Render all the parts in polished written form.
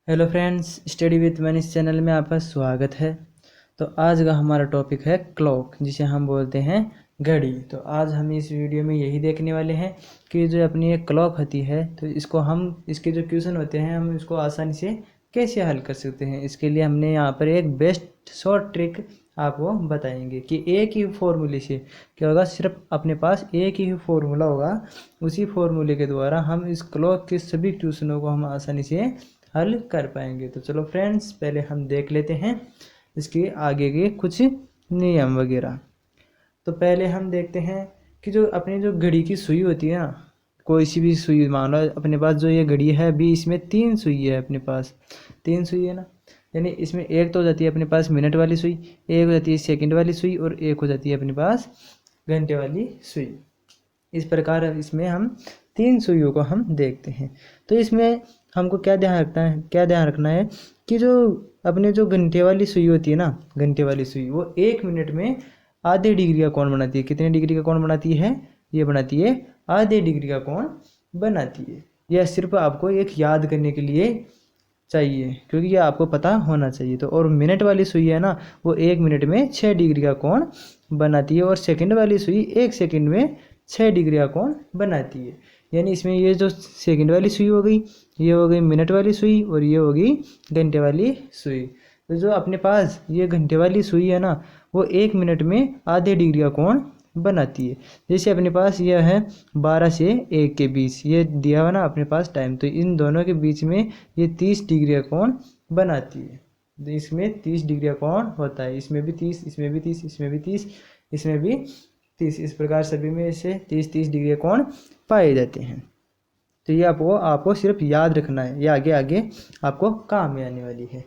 Hello friends, study with Manish channel में आपका स्वागत है। तो आज का हमारा टॉपिक है क्लॉक, जिसे हम बोलते हैं घड़ी। तो आज हम इस वीडियो में यही देखने वाले हैं कि जो अपनी एक क्लॉक होती है तो इसको हम इसके जो क्वेश्चन होते हैं हम इसको आसानी से कैसे हल कर सकते हैं। इसके लिए हमने यहाँ पर एक बेस्ट शॉर्ट ट्रिक आपको बताएंगे कि एक ही फॉर्मूले से क्या होगा। सिर्फ अपने पास एक ही फॉर्मूला होगा, उसी फॉर्मूले के द्वारा हम इस क्लॉक के सभी क्वेश्चनों को हम आसानी से हल कर पाएंगे। तो चलो फ्रेंड्स, पहले हम देख लेते हैं इसके आगे के कुछ नियम वगैरह। तो पहले हम देखते हैं कि जो अपनी जो घड़ी की सुई होती है ना, कोई सी भी सुई मान लो अपने पास जो ये घड़ी है अभी इसमें 3 सुई है, अपने पास 3 सुई है ना। यानी इसमें एक तो हो जाती है अपने पास मिनट वाली सुई, एक हो जाती है सेकंड वाली सुई और एक हो जाती है अपने पास घंटे वाली सुई। इस प्रकार इसमें हम 3 सुइयों को हम देखते हैं। तो इसमें हमको क्या ध्यान रखना है कि जो अपने जो घंटे वाली सुई होती है ना, घंटे वाली सुई वो 1 मिनट में आधे डिग्री का कोण बनाती है। कितने डिग्री का कोण बनाती है? ये बनाती है आधे डिग्री का कोण बनाती है। यह सिर्फ आपको एक याद करने के लिए चाहिए, क्योंकि ये आपको पता होना चाहिए। तो और मिनट वाली सुई है ना, वो 1 मिनट में 6 डिग्री का कोण बनाती है और सेकंड वाली सुई 1 सेकंड में 6 डिग्री का कोण बनाती है। यानी इसमें ये जो सेकंड वाली सुई हो गई, ये हो गई मिनट वाली सुई और ये हो गई घंटे वाली सुई। तो जो अपने पास ये घंटे वाली सुई है ना, वो 1 मिनट में आधे डिग्री का कोण बनाती है। जैसे अपने पास यह है 12 से 1 के बीच ये दिया हुआ ना अपने पास टाइम, तो इन दोनों के बीच में ये 30 डिग्री का कोण बनाती है। तो इसमें 30 डिग्री का कोण होता है, इसमें भी 30, इसमें भी 30, इसमें भी 30, इसमें भी 30। इस प्रकार सभी में से 30-30 डिग्री का कोण पाए जाते हैं। तो ये आपको सिर्फ याद रखना है, ये आगे आगे आपको काम में आने वाली है।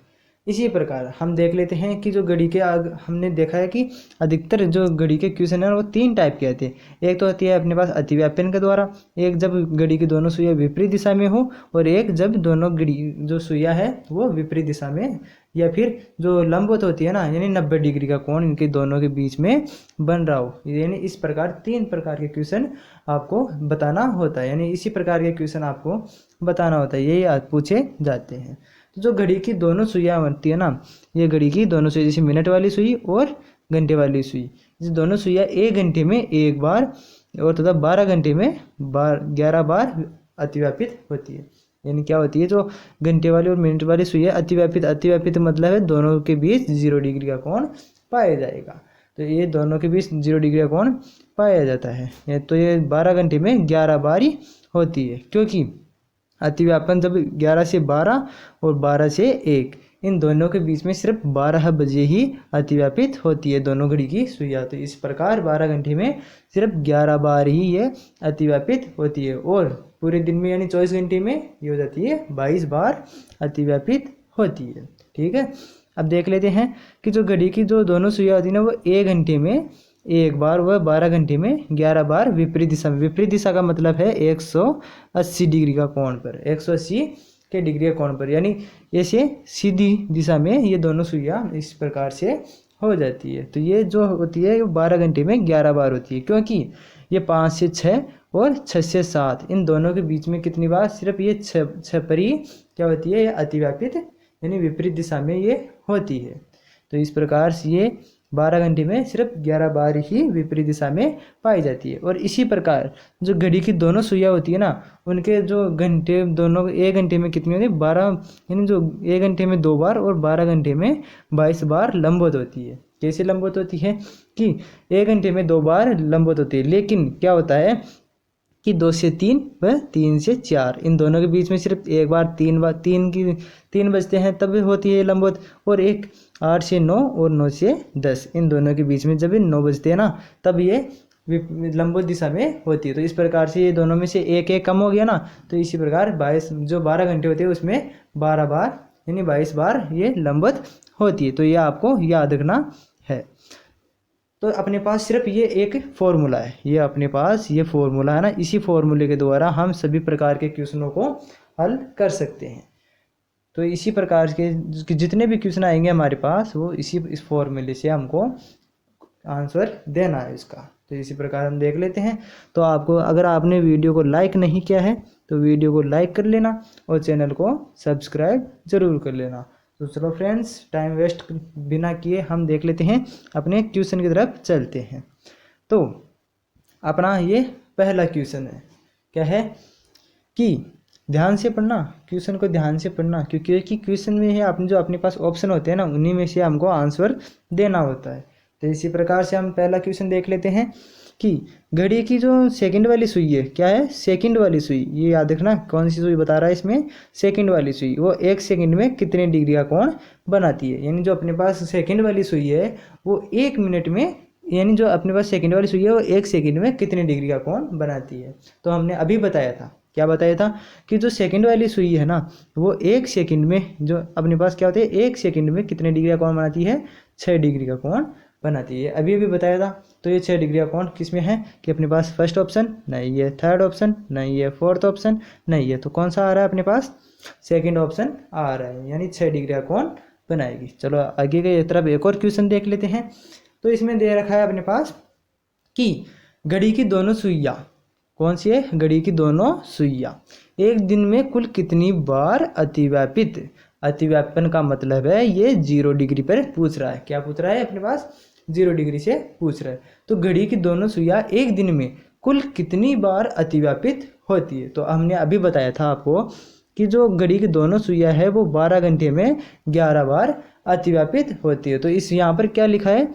इसी प्रकार हम देख लेते हैं कि जो घड़ी के हमने देखा है कि अधिकतर जो घड़ी के क्वेश्चन है वो 3 टाइप के आते हैं। एक तो होती है अपने पास अतिव्यापन के द्वारा, एक जब घड़ी की दोनों सुइयां विपरीत दिशा में हो, और एक जब दोनों घड़ी जो सुइयां है वो विपरीत दिशा में या फिर जो लंबवत होती है ना, यानी 90 डिग्री का कोण इनके दोनों के बीच में बन रहा हो। यानी इस प्रकार 3 प्रकार के क्वेश्चन आपको बताना होता है, यानी इसी प्रकार के क्वेश्चन आपको बताना होता है, यही पूछे जाते हैं। तो जो घड़ी की दोनों सुइयां बनती है ना, ये घड़ी की दोनों सुई जैसे मिनट वाली सुई और घंटे वाली सुई, ये दोनों सुइयां 1 घंटे में 1 बार और तथा 12 घंटे में 11 बार अतिव्यापित होती है। यानी क्या होती है, जो घंटे वाली और मिनट वाली सुई है अतिव्यापित मतलब है दोनों के बीच 0 डिग्री का कोण पाया जाएगा। तो ये दोनों के बीच 0 डिग्री का कोण पाया जाता है। तो ये 12 घंटे में 11 बार ही होती है, क्योंकि अतिव्यापन जब 11 से 12 और 12 से 1 इन दोनों के बीच में सिर्फ 12 बजे ही अतिव्यापित होती है दोनों घड़ी की सुइयां। तो इस प्रकार 12 घंटे में सिर्फ 11 बार ही ये अतिव्यापित होती है, और पूरे दिन में यानी 24 घंटे में ये हो जाती है 22 बार अतिव्यापित होती है। ठीक है, अब देख लेते हैं कि जो घड़ी की जो दोनों सुइयां होती है ना, वो 1 घंटे में 1 बार, वह 12 घंटे में 11 बार विपरीत दिशा में। विपरीत दिशा का मतलब है 180 डिग्री का कोण पर, 180 के डिग्री का कोण पर, यानी ऐसे सीधी दिशा में ये दोनों सुइयां इस प्रकार से हो जाती है। तो ये जो होती है 12 घंटे में 11 बार होती है, क्योंकि ये 5 से 6 और 6 से 7 इन दोनों के बीच में कितनी बार सिर्फ ये 6 पर ही क्या होती है, ये अतिव्यापित यानी विपरीत दिशा में ये होती है। तो इस प्रकार से ये 12 घंटे में सिर्फ 11 बार ही विपरीत दिशा में पाई जाती है। और इसी प्रकार जो घड़ी की दोनों सुइयां होती है ना, उनके जो घंटे दोनों 1 घंटे में कितनी होती है 12, यानी जो 1 घंटे में 2 बार और 12 घंटे में 22 बार लंबवत होती है। कैसे लंबवत होती है कि 1 घंटे में 2 बार लंबवत होती है, लेकिन क्या होता है कि 2 से 3 व 3 से 4 इन दोनों के बीच में सिर्फ 1 बार 3 बजते हैं तब होती है लंबवत, और एक 8 से 9 और 9 से 10 इन दोनों के बीच में जब 9 बजते हैं ना, तब ये लंबवत दिशा में होती है। तो इस प्रकार से ये दोनों में से एक कम हो गया ना, तो इसी प्रकार 22 जो 12 घंटे होते हैं उसमें 12 बार यानी 22 बार ये लंबवत होती है। तो ये आपको याद रखना है। तो अपने पास सिर्फ ये एक फॉर्मूला है, ये अपने पास ये फॉर्मूला है ना, इसी फॉर्मूले के द्वारा हम सभी प्रकार के क्वेश्चनों को हल कर सकते हैं। तो इसी प्रकार के जितने भी क्वेश्चन आएंगे हमारे पास वो इस फॉर्मूले से हमको आंसर देना है इसका। तो इसी प्रकार हम देख लेते हैं। तो आपको अगर आपने वीडियो को लाइक नहीं किया है तो वीडियो को लाइक कर लेना और चैनल को सब्सक्राइब जरूर कर लेना। तो चलो फ्रेंड्स, टाइम वेस्ट बिना किए हम देख लेते हैं, अपने क्वेश्चन की तरफ चलते हैं। तो अपना ये पहला क्वेश्चन है, क्या है कि ध्यान से पढ़ना, क्वेश्चन को ध्यान से पढ़ना, क्योंकि क्वेश्चन में है आपने जो अपने पास ऑप्शन होते हैं ना, उन्हीं में से हमको आंसर देना होता है। तो इसी प्रकार से हम पहला क्वेश्चन देख लेते हैं कि घड़ी की जो सेकंड वाली सुई है, क्या है सेकंड वाली सुई, ये याद रखना कौन सी सुई बता रहा है इसमें, सेकंड वाली सुई, वो 1 सेकंड में कितने डिग्री का कोण बनाती है। यानी जो अपने पास सेकंड वाली सुई है वो 1 मिनट में, यानी जो अपने पास सेकंड वाली सुई है वो 1 सेकंड में कितने डिग्री का कोण बनाती है। तो हमने अभी बताया था, क्या बताया था कि जो सेकंड वाली सुई है ना वो 1 सेकंड में, जो अपने पास क्या होती है 1 सेकंड में कितने डिग्री का कोण बनाती है, 6 डिग्री का कोण बनाती है। अभी अभी बताया था। तो ये 6 डिग्री का कोण किस में है कि अपने पास फर्स्ट ऑप्शन नहीं है, थर्ड ऑप्शन नहीं है, फोर्थ ऑप्शन नहीं है, तो कौन सा आ रहा है अपने पास, सेकंड ऑप्शन आ रहा है, यानी 6 डिग्री का कोण बनाएगी। चलो आगे के तरफ एक और क्वेश्चन देख लेते हैं। तो इसमें दे रखा है अपने पास कि घड़ी की दोनों सुइयां, कौन सी है, घड़ी की दोनों सुइयां एक दिन में कुल कितनी बार अतिव्यापित, अतिव्यापन का मतलब है ये 0 डिग्री पर पूछ रहा है। क्या पूछ रहा है अपने पास, 0 डिग्री से पूछ रहा है। तो घड़ी की दोनों सुइयां एक दिन में कुल कितनी बार अतिव्यापित होती है। तो हमने अभी बताया था आपको कि जो घड़ी की दोनों सुइयां है वो 12 घंटे में 11 बार अतिव्यापित होती है। तो इस यहाँ पर क्या लिखा है,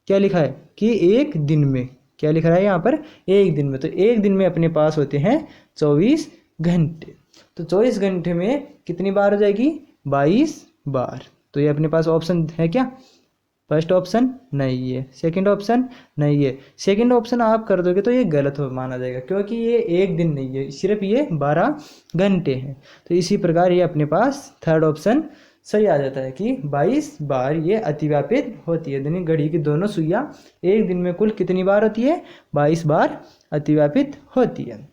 क्या लिखा है कि एक दिन में, क्या लिख रहा है यहाँ पर, एक दिन में। तो एक दिन में अपने पास होते हैं 24 घंटे। तो 24 घंटे में कितनी बार हो जाएगी, 22 बार। तो ये अपने पास ऑप्शन है क्या, फर्स्ट ऑप्शन नहीं है, सेकंड ऑप्शन नहीं है। सेकंड ऑप्शन आप कर दोगे तो ये गलत हो माना जाएगा, क्योंकि ये एक दिन नहीं है, सिर्फ ये 12 घंटे हैं। तो इसी प्रकार ये अपने पास थर्ड ऑप्शन सही आ जाता है कि 22 बार ये अतिव्यापित होती है। यानी घड़ी की दोनों सुइयां एक दिन में कुल कितनी बार होती है, 22 बार अतिव्यापित होती है।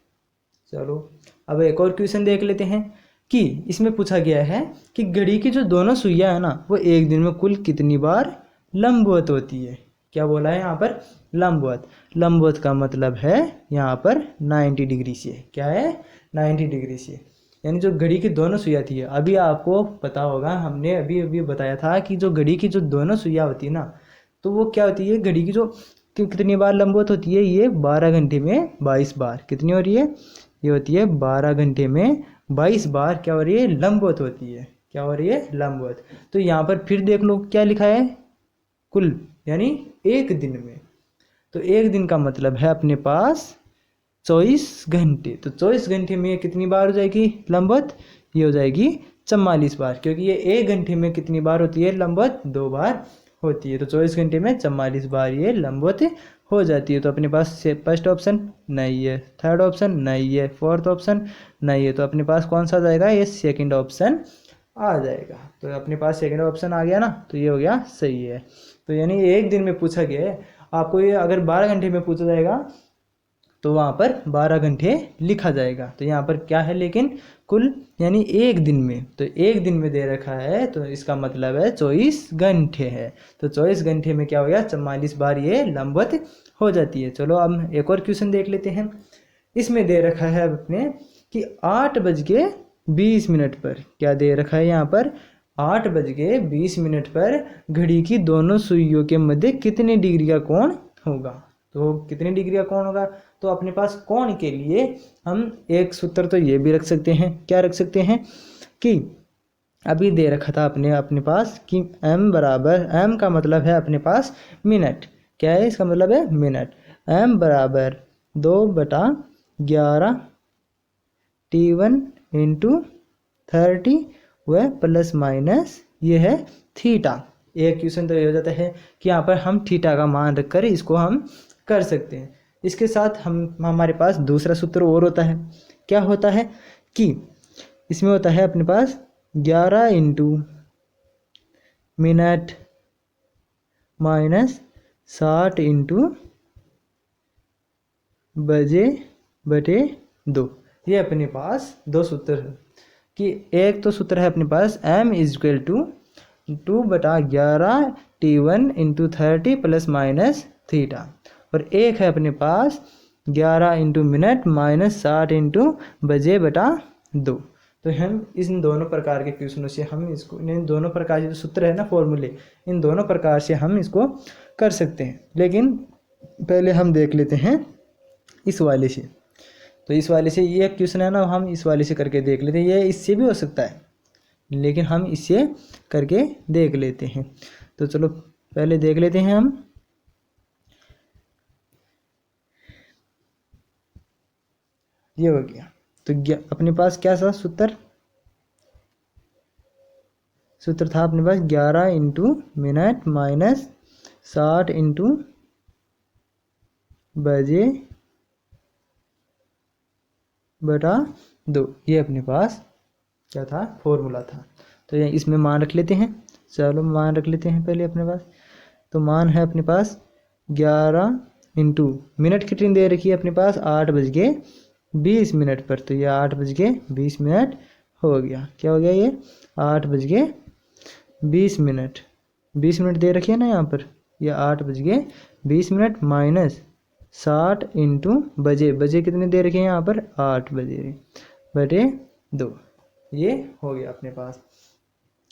चलो अब एक और क्वेश्चन देख लेते हैं कि इसमें पूछा गया है कि घड़ी की जो दोनों सुइयां है ना वो एक दिन में कुल कितनी बार लंबवत होती है। क्या बोला है यहाँ पर, लंबवत। लंबवत का मतलब है यहाँ पर 90 डिग्री से, क्या है 90 डिग्री से। यानी जो घड़ी की दोनों सुइयां थी, अभी आपको पता होगा हमने अभी अभी बताया था कि जो घड़ी की जो दोनों सुइयां होती है ना तो वो क्या होती है, घड़ी की जो कितनी बार लंबवत होती है, ये 12 घंटे में 22 बार, कितनी हो रही है, ये होती है 12 घंटे में 22 बार क्या हो रही है, लंबवत होती है। क्या हो रही है, लंबवत। तो यहाँ पर फिर देख लो क्या लिखा है, कुल, यानी एक दिन में। तो एक दिन का मतलब है अपने पास 24 घंटे। तो 24 घंटे में कितनी बार हो जाएगी लंबवत, ये हो जाएगी 44 बार, क्योंकि ये एक घंटे में कितनी बार होती है लंबवत, 2 बार होती है। तो 24 घंटे में 44 बार ये लंबवत हो जाती है। तो अपने पास फर्स्ट ऑप्शन नहीं है, थर्ड ऑप्शन नहीं है, फोर्थ ऑप्शन नहीं है, तो अपने पास कौन सा जाएगा, ये सेकंड ऑप्शन आ जाएगा। तो अपने पास सेकंड ऑप्शन आ गया ना, तो ये हो गया सही है। तो यानी एक दिन में पूछा गया है, आपको ये अगर 12 घंटे में पूछा जाएगा तो वहाँ पर 12 घंटे लिखा जाएगा। तो यहाँ पर क्या है लेकिन कुल, यानी एक दिन में, तो एक दिन में दे रखा है तो इसका मतलब है 24 घंटे है। तो 24 घंटे में क्या हो गया, 44 बार ये लंबवत हो जाती है। चलो अब एक और क्वेश्चन देख लेते हैं। इसमें दे रखा है अपने कि 8:20 पर, क्या दे रखा है यहाँ पर, 8:20 पर घड़ी की दोनों सुइयों के मध्य कितने डिग्री का कोण होगा। तो कितने डिग्री का कोण होगा, तो अपने पास कोण के लिए हम एक सूत्र तो ये भी रख सकते हैं, क्या रख सकते हैं कि अभी दे रखा था अपने पास कि m बराबर, m का मतलब है अपने पास मिनट, क्या है इसका मतलब है मिनट, m बराबर 2/11 T1 × 30 व प्लस माइनस ये है थीटा। एक क्वेश्चन तो ये हो जाता है कि यहाँ पर हम थीटा का मान रखकर इसको हम कर सकते हैं। इसके साथ हमारे पास दूसरा सूत्र और होता है, क्या होता है कि इसमें होता है अपने पास 11 × मिनट माइनस 60 × बजे/2। ये अपने पास दो सूत्र है कि एक तो सूत्र है अपने पास m = 2/11 T1 × 30 plus minus theta, और एक है अपने पास 11 इंटू मिनट माइनस 60 इंटू बजे बटा 2। तो हम इन दोनों प्रकार के क्वेश्चनों से हम इसको, इन दोनों प्रकार के जो सूत्र है ना फॉर्मूले, इन दोनों प्रकार से हम इसको कर सकते हैं। लेकिन पहले हम देख लेते हैं इस वाले से। तो इस वाले से ये क्वेश्चन है ना, हम इस वाले से करके देख लेते हैं। ये इससे भी हो सकता है, लेकिन हम इससे करके देख लेते हैं। तो चलो पहले देख लेते हैं हम। ये हो गया। तो अपने पास क्या था सूत्र था अपने पास 11 इंटू मिनट माइनस 60 इंटू बजे बटा 2। ये अपने पास क्या था, फॉर्मूला था। तो ये इसमें मान रख लेते हैं। चलो मान रख लेते हैं पहले अपने पास। तो मान है अपने पास 11 इंटू मिनट कितनी दे रखी है अपने पास 8:20 पर। तो ये 8:20 हो गया। क्या हो गया ये 8:20 20 मिनट दे रखी है ना यहाँ पर। ये 8:20 माइनस 60 इंटू बजे कितने दे रखे हैं यहाँ पर 8 बजे बटे 2। ये हो गया अपने पास।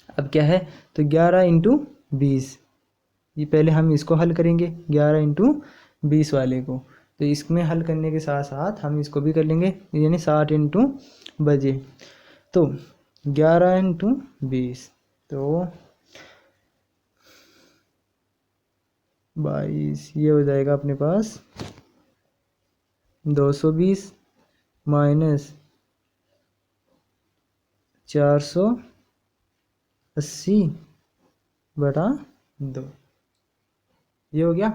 अब क्या है, तो 11 इंटू 20, ये पहले हम इसको हल करेंगे 11 इंटू 20 वाले को। तो इसमें हल करने के साथ साथ हम इसको भी कर लेंगे, यानी 60 इंटू बजे। तो 11 इंटू 20 तो 22, ये हो जाएगा अपने पास 220 माइनस 480 बटा 2। ये हो गया।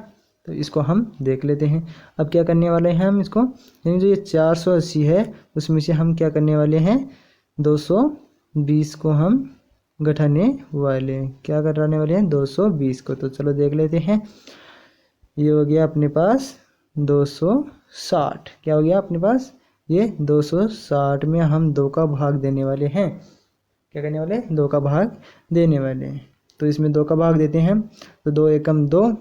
तो इसको हम देख लेते हैं। अब क्या करने वाले हैं हम इसको, यानी जो ये 480 है उसमें से हम क्या करने वाले हैं 220 को हम घटाने वाले हैं। क्या घटाने वाले हैं 220 को। तो चलो देख लेते हैं। ये हो गया अपने पास 260। क्या हो गया अपने पास ये 260 में हम 2 का भाग देने वाले हैं। क्या करने वाले 2 का भाग देने वाले हैं। तो इसमें 2 का भाग देते हैं। तो 2 एकम 2,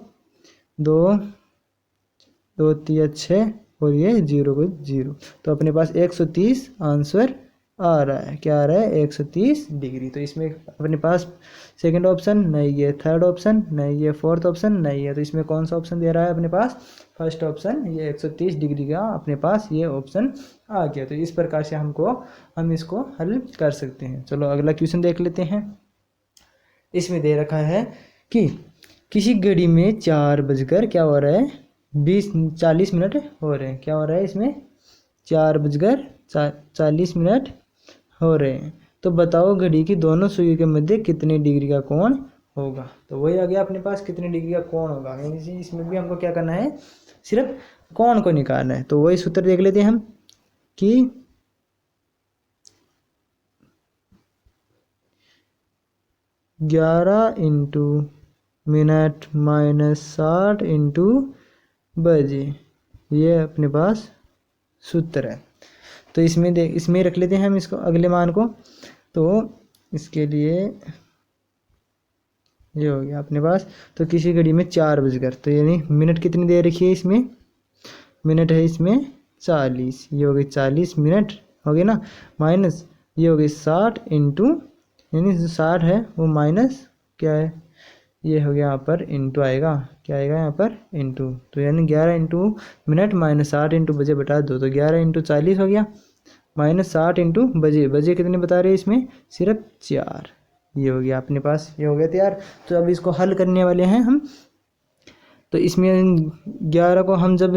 2 2 3 6 और ये 0 को 0। तो अपने पास 130 आंसर आ रहा है। क्या आ रहा है 130 डिग्री। तो इसमें अपने पास सेकंड ऑप्शन नहीं है, थर्ड ऑप्शन नहीं है, फोर्थ ऑप्शन नहीं है। तो इसमें कौन सा ऑप्शन दे रहा है अपने पास, फर्स्ट ऑप्शन, ये 130 डिग्री का अपने पास ये ऑप्शन आ गया। तो इस प्रकार से हम इसको हल कर सकते हैं। चलो अगला क्वेश्चन देख लेते हैं। इसमें दे रखा है कि किसी घड़ी में 4 बजकर क्या हो रहा है 40 मिनट हो रहे हैं। क्या हो रहा है इसमें 4 बजकर 40 मिनट हो रहे हैं। तो बताओ घड़ी की दोनों सुई के मध्य कितने डिग्री का कोण होगा। तो वही आ गया अपने पास कितने डिग्री का कोण होगा। यानी इसमें भी हमको क्या करना है, सिर्फ कोण को निकालना है। तो वही सूत्र देख लेते हैं हम कि 11 इंटू मिनट माइनस 60 इंटू बजे, ये अपने पास सूत्र है। तो इसमें रख लेते हैं हम इसको अगले मान को। तो इसके लिए ये हो गया अपने पास। तो किसी घड़ी में 4 बजकर, तो यानी मिनट कितनी दे रखी है इसमें, मिनट है इसमें 40। ये हो गई 40 मिनट हो गए ना, माइनस ये हो गई 60 इंटू, यानी जो 60 है वो माइनस क्या है, ये हो गया यहाँ पर इंटू आएगा। क्या आएगा यहाँ पर इंटू। तो यानी 11 इंटू मिनट माइनस 60 इंटू बजे बटा 2। तो 11 इंटू 40 हो गया माइनस 60 इंटू बजे कितने बता रहे हैं इसमें, सिर्फ 4। ये हो गया अपने पास, ये हो गया तैयार। तो अब इसको हल करने वाले हैं हम। तो इसमें 11 को हम जब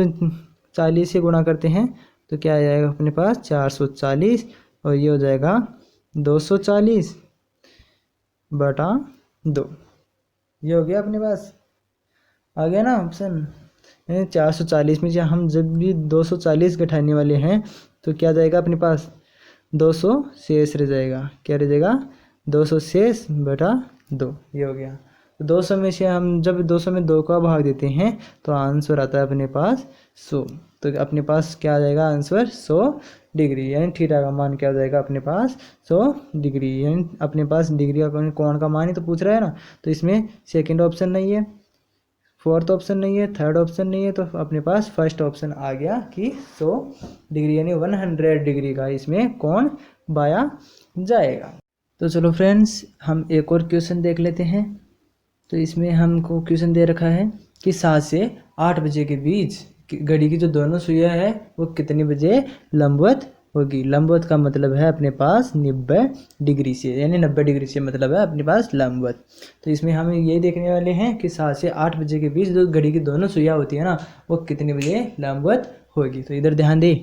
40 से गुणा करते हैं तो क्या आ जाएगा अपने पास 440, और ये हो जाएगा 240 बटा 2। ये हो गया अपने पास, आ गया ना ऑप्शन। 440 में जब हम जब भी 240 घटाने वाले हैं तो क्या जाएगा अपने पास 200 शेष रह जाएगा। क्या रह जाएगा 200 शेष बटा 2। ये हो गया। तो 200 में से हम जब 200 में 2 का भाग देते हैं तो आंसर आता है अपने पास 100। तो अपने पास क्या आ जाएगा आंसर 100 डिग्री, यानी थीटा का मान क्या हो जाएगा अपने पास 100 डिग्री। यानी अपने पास डिग्री का कोण का मान ही तो पूछ रहा है ना। तो इसमें सेकंड ऑप्शन नहीं है, फोर्थ ऑप्शन नहीं है, थर्ड ऑप्शन नहीं है, तो अपने पास फर्स्ट ऑप्शन आ गया कि 100 डिग्री यानी 100 डिग्री का इसमें कोण पाया जाएगा। तो चलो फ्रेंड्स, हम एक और क्वेश्चन देख लेते हैं। तो इसमें हमको क्वेश्चन दे रखा है कि 7 से 8 बजे के बीच घड़ी की जो दोनों सुइयां है वो कितनी बजे लंबवत होगी। लंबवत का मतलब है अपने पास 90 डिग्री से, यानी 90 डिग्री से मतलब है अपने पास लंबवत। तो इसमें हम यही देखने वाले हैं कि 7 से 8 बजे के बीच जो घड़ी की दोनों सुइयां होती है ना वो कितनी बजे लंबवत होगी। तो इधर ध्यान दे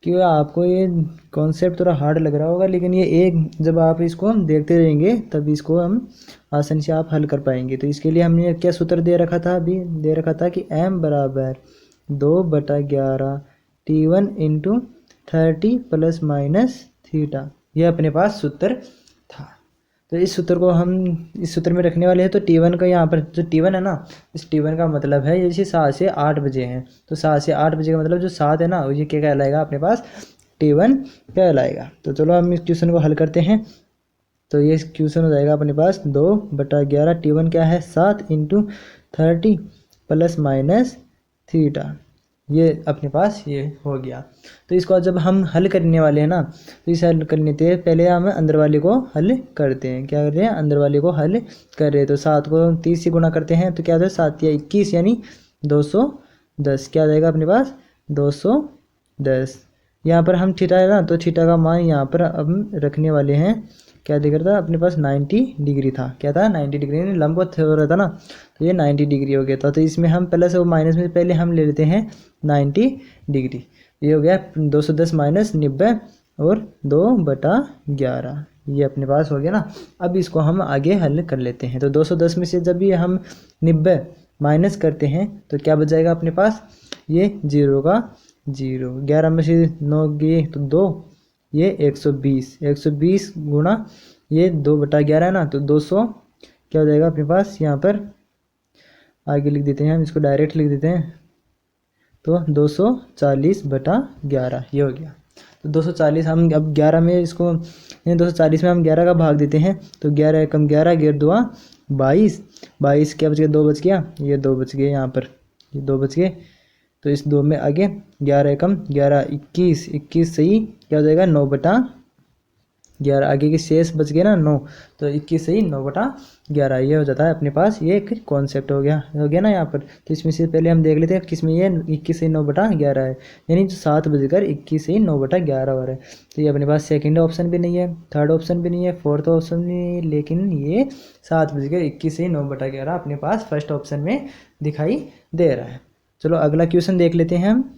कि आपको ये कॉन्सेप्ट थोड़ा हार्ड लग रहा होगा, लेकिन ये एक जब आप इसको देखते रहेंगे तब इसको हम आसानी से आप हल कर पाएंगे। तो इसके लिए हमने क्या सूत्र दे रखा था, अभी दे रखा था कि m बराबर 2/11 T1 into 30 plus minus theta, ये अपने पास सूत्र था। तो इस सूत्र को हम इस सूत्र में रखने वाले हैं। तो T1 का यहाँ पर जो T1 है ना, इस T1 का मतलब है जैसे 7 से 8 बजे हैं, तो 7 से 8 बजे का मतलब जो 7 है ना ये क्या कहलाएगा अपने पास, T1 कहलाएगा। तो चलो हम इस क्वेश्चन को हल करते हैं। तो ये क्वेश्चन हो जाएगा अपने पास 2/11 T1 क्या है 7 इंटू 30 प्लस माइनस थीटा, ये अपने पास ये हो गया। तो इसको जब हम हल करने वाले हैं ना, तो इसे हल करने के पहले हम अंदर वाले को हल करते हैं। क्या कर रहे हैं, अंदर वाले को हल कर रहे हैं। तो 7 को 30 से गुणा करते हैं तो क्या होता है 7 या 21 यानी 210, क्या आ जाएगा अपने पास 210। यहाँ पर हम थीटा है ना, तो थीटा का मान यहाँ पर हम रखने वाले हैं, क्या दिख रहा था अपने पास 90 डिग्री था। क्या था 90 डिग्री, लंबवत हो रहा था ना, तो ये 90 डिग्री हो गया था। तो इसमें हम प्लस और माइनस में पहले हम ले लेते हैं 90 डिग्री, ये हो गया 210 माइनस 90 और 2/11, ये अपने पास हो गया ना। अब इसको हम आगे हल कर लेते हैं। तो 210 में से जब भी हम 90 माइनस करते हैं तो क्या बच जाएगा अपने पास, ये 0 का 0, 11 में से 9 गए तो 2, ये 120 गुणा ये 2/11 है ना, तो 200 क्या हो जाएगा अपने पास, यहाँ पर आगे लिख देते हैं हम, इसको डायरेक्ट लिख देते हैं। तो 240/11 ये हो गया। तो 240 हम अब 11 में इसको 240 में हम 11 का भाग देते हैं, तो 11 एकम 11 11 2 22 क्या बच गया, 2 बच गया, ये 2 बच गए, यहाँ पर ये 2 बच गए। तो इस 2 में आगे 11 एकम 11 21 सही क्या हो जाएगा 9/11, आगे के शेष बच गए ना 9, तो 21 सही 9/11, ये हो जाता है अपने पास। ये एक कॉन्सेप्ट हो गया ना यहाँ पर। तो इसमें से पहले हम देख लेते हैं किसमें ये 21 सही 9/11 है, यानी 7:21 सही 9/11 हो रहा है। तो ये अपने पास सेकंड ऑप्शन भी नहीं है, थर्ड ऑप्शन भी नहीं है, फोर्थ ऑप्शन भी नहीं है, लेकिन ये 7:21 सही 9/11 अपने पास फर्स्ट ऑप्शन में दिखाई दे रहा है। चलो अगला क्वेश्चन देख लेते हैं हम,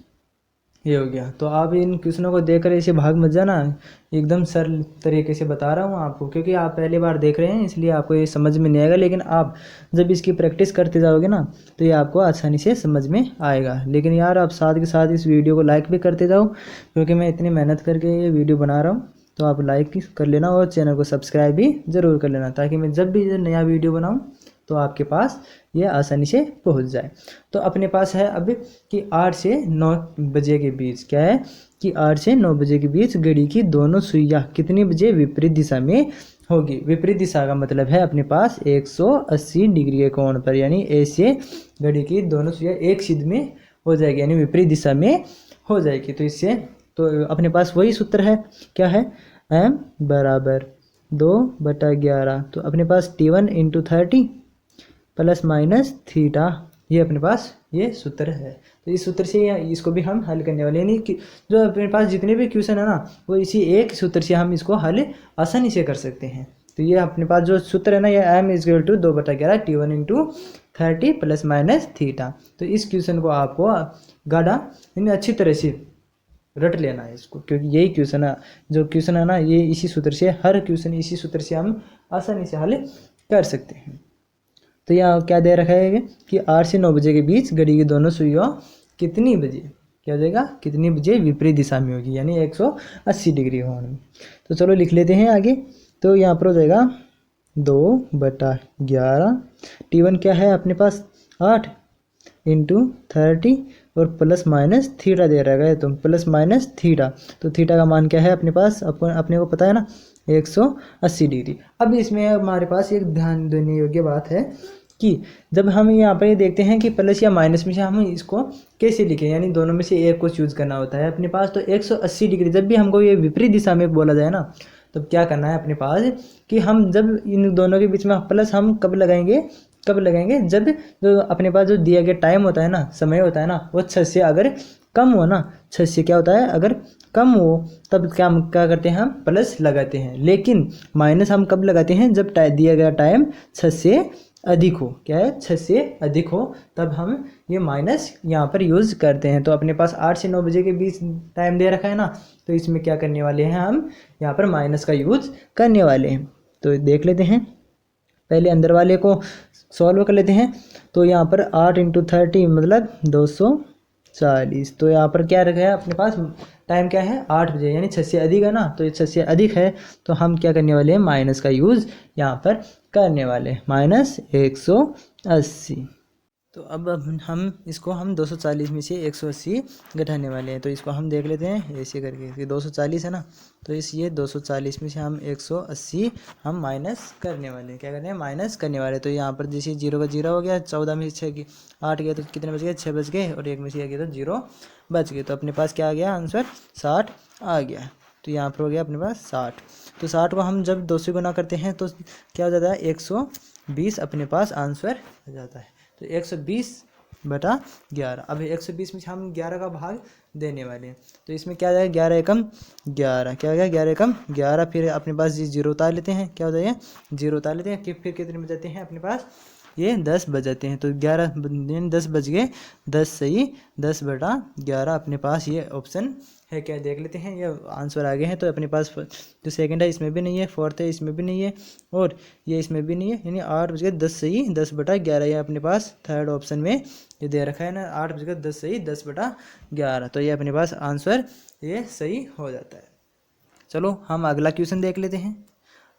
ये हो गया। तो आप इन क्वेश्चनों को देखकर ऐसे भाग मत जाना, एकदम सरल तरीके से बता रहा हूँ आपको, क्योंकि आप पहली बार देख रहे हैं इसलिए आपको ये समझ में नहीं आएगा, लेकिन आप जब इसकी प्रैक्टिस करते जाओगे ना तो ये आपको आसानी से समझ में आएगा। लेकिन यार आप साथ के साथ इस वीडियो को लाइक भी करते जाओ, क्योंकि मैं इतनी मेहनत करके ये वीडियो बना रहा हूँ। तो आप लाइक कर लेना और चैनल को सब्सक्राइब भी ज़रूर कर लेना, ताकि मैं जब भी नया वीडियो बनाऊँ तो आपके पास ये आसानी से पहुंच जाए। तो अपने पास है अब कि 8 से 9 बजे के बीच, क्या है कि 8 से 9 बजे के बीच घड़ी की दोनों सुइयां कितनी बजे विपरीत दिशा में होगी। विपरीत दिशा का मतलब है अपने पास 180 डिग्री के कोण पर, यानी ए से घड़ी की दोनों सुइयां एक सिद्ध में हो जाएगी, यानी विपरीत दिशा में हो जाएगी। तो इससे तो अपने पास वही सूत्र है, क्या है m बराबर 2/11, तो अपने पास T1 into 30 plus minus theta, ये अपने पास ये सूत्र है। तो इस सूत्र से इसको भी हम हल करने वाले, यानी कि जो अपने पास जितने भी क्वेश्चन है ना वो इसी एक सूत्र से हम इसको हल आसानी से कर सकते हैं। तो ये अपने पास जो सूत्र है ना, ये m is equal to 2/11 T1 into 30 plus minus theta. तो इस क्वेश्चन को आपको गाढ़ा यानी अच्छी तरह से रट लेना है इसको, क्योंकि यही क्वेश्चन है, जो क्वेश्चन है ना ये इसी सूत्र से, हर क्वेश्चन इसी सूत्र से हम आसानी से हल कर सकते हैं। तो यहाँ क्या दे रखा है कि 8 से 9 बजे के बीच घड़ी की दोनों सुइयां कितनी बजे क्या हो जाएगा, कितनी बजे विपरीत दिशा में होगी, यानी 180 डिग्री होगी। तो चलो लिख लेते हैं आगे। तो यहाँ पर हो जाएगा 2/11, T1 क्या है अपने पास 8 इंटू 30 और प्लस माइनस थीटा दे रखा है, तो प्लस माइनस थीटा, तो थीटा का मान क्या है अपने पास, अपने को पता है ना 180 डिग्री। अब इसमें हमारे पास एक ध्यान देने योग्य बात है कि जब हम यहाँ पर ये देखते हैं कि प्लस या माइनस में से हम इसको कैसे लिखें, यानी दोनों में से एक को चूज करना होता है अपने पास। तो 180 डिग्री जब भी हमको ये विपरीत दिशा में बोला जाए ना, तो क्या करना है अपने पास कि हम जब इन दोनों के बीच में प्लस हम कब लगाएंगे जब जो अपने पास जो दिया गया टाइम होता है ना, समय होता है ना, वो 6 से अगर कम हो ना, 6 से क्या होता है अगर कम हो, तब क्या करते हैं हम प्लस लगाते हैं। लेकिन माइनस हम कब लगाते हैं जब दिया गया टाइम 6 से अधिक हो। क्या है, 6 से अधिक हो, तब हम ये माइनस यहाँ पर यूज़ करते हैं। तो अपने पास 8 से 9 बजे के बीच टाइम दे रखा है ना, तो इसमें क्या करने वाले हैं हम यहाँ पर माइनस का यूज़ करने वाले हैं। तो देख लेते हैं, पहले अंदर वाले को सॉल्व कर लेते हैं। तो यहाँ पर 8 × 30 मतलब 240। तो यहाँ पर क्या रखा है अपने पास, टाइम क्या है 8 बजे, यानी 6 से अधिक है ना, तो ये 6 से अधिक है, तो हम क्या करने वाले हैं माइनस का यूज़ यहाँ पर करने वाले हैं, -180। तो अब हम इसको 240 में से 180 घटाने वाले हैं। तो इसको हम देख लेते हैं ऐसे करके, ये 240 है ना, तो ये 240 में से हम 180 हम माइनस करने वाले हैं। क्या करने हैं, माइनस करने वाले। तो यहाँ पर जैसे 0 का 0 हो गया, 14 में से 6 8 गया तो कितने बच गए, 6 बच गए, और 1 में से गया तो 0 बच गए। तो अपने पास क्या आ गया आंसर, 60 आ गया। तो यहाँ पर हो गया अपने पास 60। तो 60 को हम जब 2 से गुना करते हैं तो क्या हो जाता है, 120 अपने पास आंसर हो जाता है। तो 120/11। अब 120 में से हम 11 का भाग देने वाले हैं। तो इसमें क्या जाएगा, 11 एकम 11, क्या हो गया 11 एकम 11। फिर अपने पास ये 0 उतार लेते हैं, क्या होता है 0 उतार लेते हैं, फिर कितने बच जाते हैं अपने पास, ये 10 बच जाते हैं। तो 11 10 बच गए, 10 सही 10/11 अपने पास ये ऑप्शन है। क्या देख लेते हैं, ये आंसर आगे हैं। तो अपने पास जो सेकंड है इसमें भी नहीं है, फोर्थ है इसमें भी नहीं है, और ये इसमें भी नहीं है, यानी 8 बज गए 10 सही 10/11। ये अपने पास थर्ड ऑप्शन में ये दे रखा है ना, 8 बज गए 10 सही 10/11। तो ये अपने पास आंसर ये सही हो जाता है। चलो हम अगला क्वेश्चन देख लेते हैं।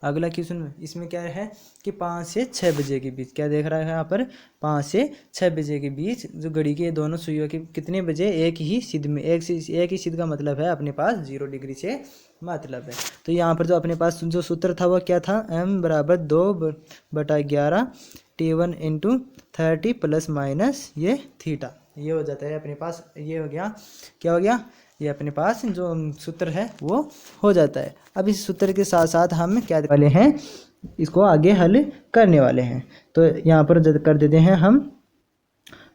अगला क्वेश्चन इसमें क्या है कि 5 से 6 बजे के बीच, क्या देख रहा है यहाँ पर, 5 से 6 बजे के बीच जो घड़ी के दोनों सुइयों के कितने बजे एक ही सिद्ध में, एक ही सिद्ध का मतलब है अपने पास 0 डिग्री से मतलब है। तो यहाँ पर जो अपने पास जो सूत्र था वो क्या था, m = 2/11 T1 × 30 ± ये थीटा, ये हो जाता है अपने पास। ये हो गया, क्या हो गया, ये अपने पास जो सूत्र है वो हो जाता है। अब इस सूत्र के साथ साथ हम क्या वाले हैं, इसको आगे हल करने वाले हैं। तो यहाँ पर कर देते हैं हम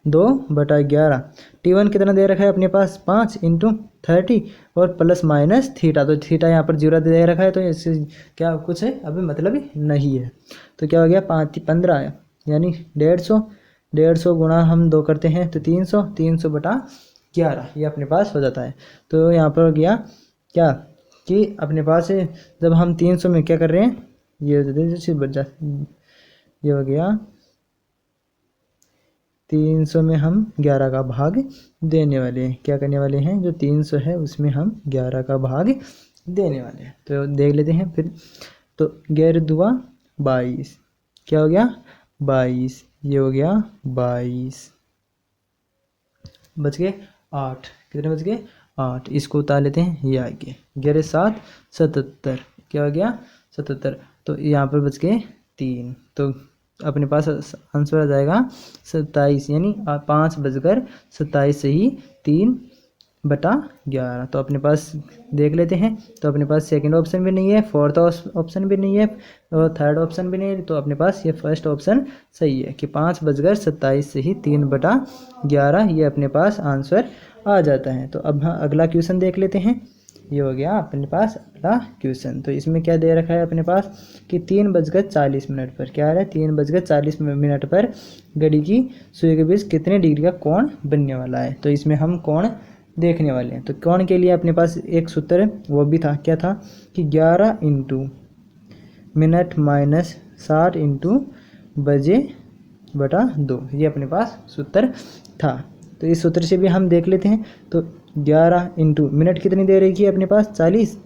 2/11। T1 कितना दे रखा है अपने पास, 5 × 30 और ± थीटा। तो थीटा यहाँ पर 0 दे रखा है, तो इससे क्या कुछ है अभी मतलब नहीं है। तो क्या हो गया, 5 × 15 यानी 150 गुणा हम 2 करते हैं तो 300/11 ये अपने पास हो जाता है। तो यहाँ पर हो गया क्या कि अपने पास जब हम 300 में क्या कर रहे हैं, ये हो गया 300 में हम 11 का भाग देने वाले हैं। क्या करने वाले हैं, जो 300 है उसमें हम 11 का भाग देने वाले हैं। तो देख लेते हैं फिर। तो 11 दूआ 22, क्या हो गया 22, ये हो गया 22, बच गए 8, कितने बच गए 8। इसको उतार लेते हैं, ये आ गए 11 7 77, क्या हो गया 77। तो यहाँ पर बच गए 3। तो अपने पास आंसर आ जाएगा 27, यानी 5/27 सही 3/11। तो अपने पास देख लेते हैं। तो अपने पास सेकंड ऑप्शन भी नहीं है, फोर्थ ऑप्शन भी नहीं है, और थर्ड ऑप्शन भी नहीं है। तो अपने पास ये फर्स्ट ऑप्शन सही है कि 5/27 सही 3/11 ये अपने पास आंसर आ जाता है। तो अब हाँ अगला क्वेश्चन देख लेते हैं। ये हो गया अपने पास अगला क्वेश्चन। तो इसमें क्या दे रखा है अपने पास कि 3:40 पर, क्या है 3:40 पर घड़ी की सुई के बीच कितने डिग्री का कोण बनने वाला है। तो इसमें हम कोण देखने वाले हैं। तो कोण के लिए अपने पास एक सूत्र वो भी था, क्या था कि 11 × मिनट - 60 × बजे/2, ये अपने पास सूत्र था। तो इस सूत्र से भी हम देख लेते हैं। तो 11 × मिनट कितनी दे रही है अपने पास 40,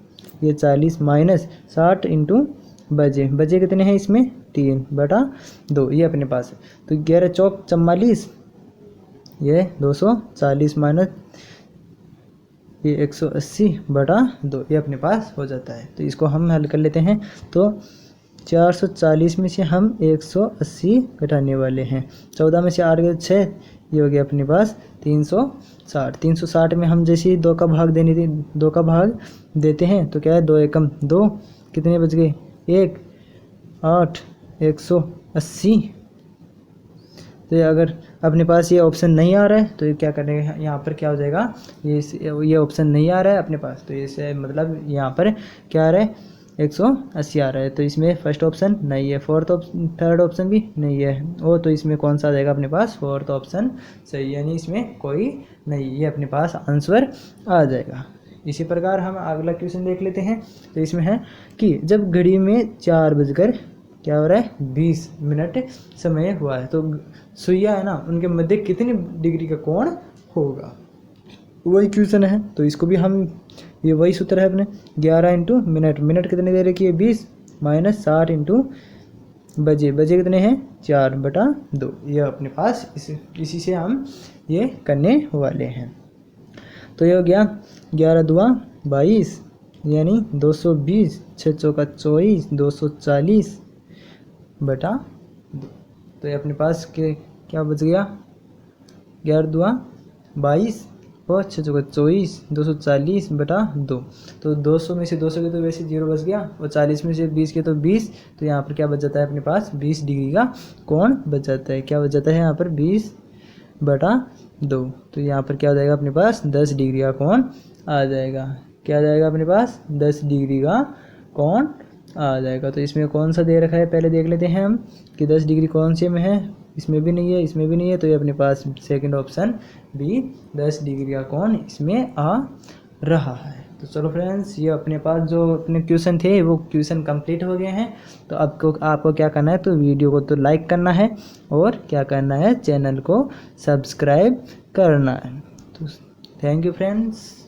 ये 40 - 60 × बजे कितने हैं इसमें 3/2, ये अपने पास है। तो 11 चौक 44, ये 240 - ये 180/2, ये अपने पास हो जाता है। तो इसको हम हल कर लेते हैं। तो 440 में से हम 180 घटाने वाले हैं। 14 में से 8 गए 6, ये हो गया अपने पास 360। 360 में हम जैसे ही 2 का भाग देते हैं तो क्या है, 2 एकम 2, कितने बच गए 1, 8, 180। तो अगर अपने पास ये ऑप्शन नहीं आ रहा है तो ये क्या करेंगे, यहाँ पर क्या हो जाएगा, ये ऑप्शन नहीं आ रहा है अपने पास, तो इसे मतलब यहाँ पर क्या आ रहा है 180 आ रहा है, तो इसमें फर्स्ट ऑप्शन नहीं है, थर्ड ऑप्शन भी नहीं है, वो तो इसमें कौन सा आ जाएगा अपने पास, फोर्थ ऑप्शन सही, यानी इसमें कोई नहीं, ये अपने पास आंसर आ जाएगा। इसी प्रकार हम अगला क्वेश्चन देख लेते हैं। तो इसमें है कि जब घड़ी में 4 बजकर क्या हो रहा है 20 मिनट समय हुआ है, तो सुइया है ना, उनके मध्य कितनी डिग्री का कोण होगा, वही क्वेश्चन है। तो इसको भी हम, ये वही सूत्र है अपने, 11 इंटू मिनट कितने दे रखी है 20, माइनस 60 इंटू बजे कितने हैं 4/2, ये अपने पास इसी से हम ये करने वाले हैं। तो ये हो गया 11 दुआ 22 यानी 220, 6 चौका 24, 240/2। तो ये अपने पास क्या बच गया, 11 दुआ 22 और 6 चौका 24, 240/2। तो 200 में से 200 के तो वैसे 0 बच गया, और 40 में से 20 के तो 20, तो यहाँ पर क्या बच जाता है अपने पास 20 डिग्री का कोण बच जाता है। क्या बच जाता है यहाँ पर 20/2, तो यहाँ पर क्या हो जाएगा अपने पास 10 डिग्री का कोण आ जाएगा। क्या आ जाएगा अपने पास 10 डिग्री का कोण आ जाएगा। तो इसमें कौन सा दे रखा है पहले देख लेते हैं हम कि 10 डिग्री कौन से में है, इसमें भी नहीं है, इसमें भी नहीं है, तो ये अपने पास सेकंड ऑप्शन भी 10 डिग्री का कोण इसमें आ रहा है। तो चलो फ्रेंड्स, ये अपने पास जो अपने क्वेश्चन थे वो क्वेश्चन कंप्लीट हो गए हैं। तो आपको क्या करना है, तो वीडियो को तो लाइक करना है और क्या करना है, चैनल को सब्सक्राइब करना है। तो थैंक यू फ्रेंड्स।